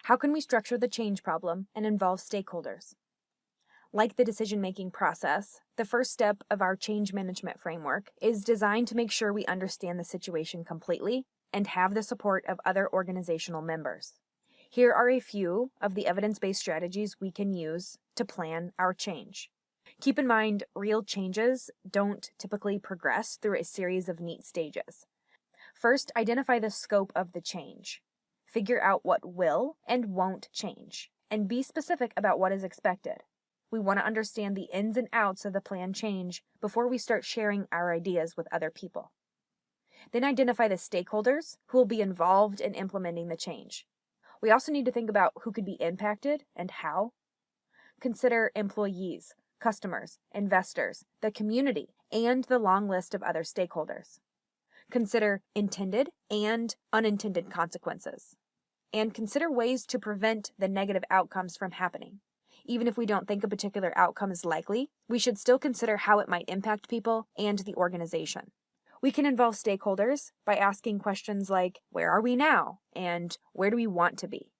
How can we structure the change problem and involve stakeholders? Like the decision-making process, the first step of our change management framework is designed to make sure we understand the situation completely and have the support of other organizational members. Here are a few of the evidence-based strategies we can use to plan our change. Keep in mind, real changes don't typically progress through a series of neat stages. First, identify the scope of the change. Figure out what will and won't change, and be specific about what is expected. We want to understand the ins and outs of the planned change before we start sharing our ideas with other people. Then identify the stakeholders who will be involved in implementing the change. We also need to think about who could be impacted and how. Consider employees, customers, investors, the community, and the long list of other stakeholders. Consider intended and unintended consequences. And consider ways to prevent the negative outcomes from happening. Even if we don't think a particular outcome is likely, we should still consider how it might impact people and the organization. We can involve stakeholders by asking questions like, where are we now? And where do we want to be?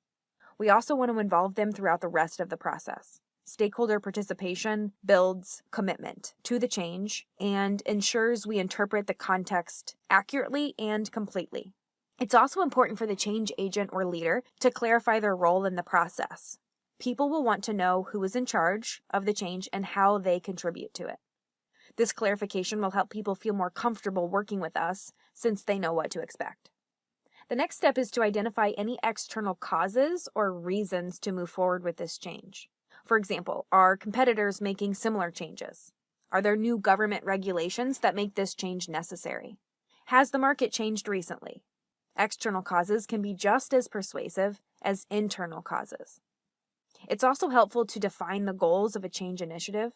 We also want to involve them throughout the rest of the process. Stakeholder participation builds commitment to the change and ensures we interpret the context accurately and completely. It's also important for the change agent or leader to clarify their role in the process. People will want to know who is in charge of the change and how they contribute to it. This clarification will help people feel more comfortable working with us since they know what to expect. The next step is to identify any external causes or reasons to move forward with this change. For example, are competitors making similar changes? Are there new government regulations that make this change necessary? Has the market changed recently? External causes can be just as persuasive as internal causes. It's also helpful to define the goals of a change initiative.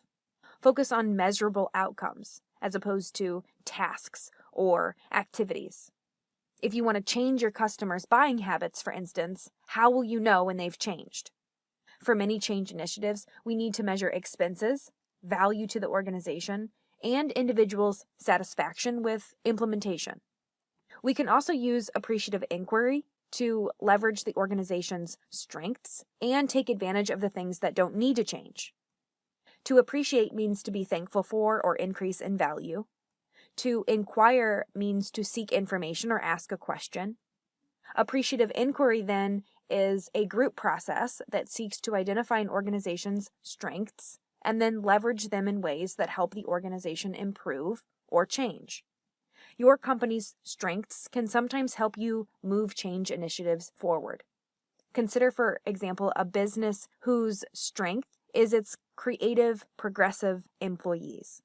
Focus on measurable outcomes as opposed to tasks or activities. If you want to change your customers' buying habits, for instance, how will you know when they've changed? For many change initiatives, we need to measure expenses, value to the organization, and individuals' satisfaction with implementation. We can also use appreciative inquiry to leverage the organization's strengths and take advantage of the things that don't need to change. To appreciate means to be thankful for or increase in value. To inquire means to seek information or ask a question. Appreciative inquiry, then, is a group process that seeks to identify an organization's strengths and then leverage them in ways that help the organization improve or change. Your company's strengths can sometimes help you move change initiatives forward. Consider, for example, a business whose strength is its creative, progressive employees.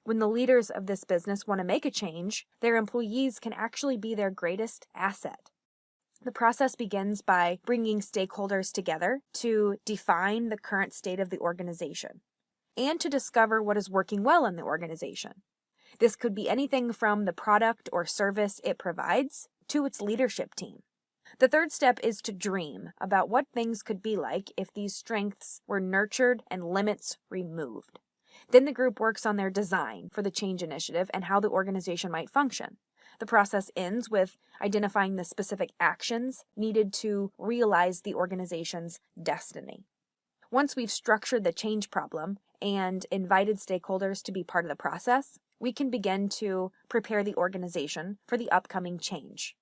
When the leaders of this business want to make a change, their employees can actually be their greatest asset. The process begins by bringing stakeholders together to define the current state of the organization and to discover what is working well in the organization. This could be anything from the product or service it provides to its leadership team. The third step is to dream about what things could be like if these strengths were nurtured and limits removed. Then the group works on their design for the change initiative and how the organization might function. The process ends with identifying the specific actions needed to realize the organization's destiny. Once we've structured the change problem and invited stakeholders to be part of the process, we can begin to prepare the organization for the upcoming change.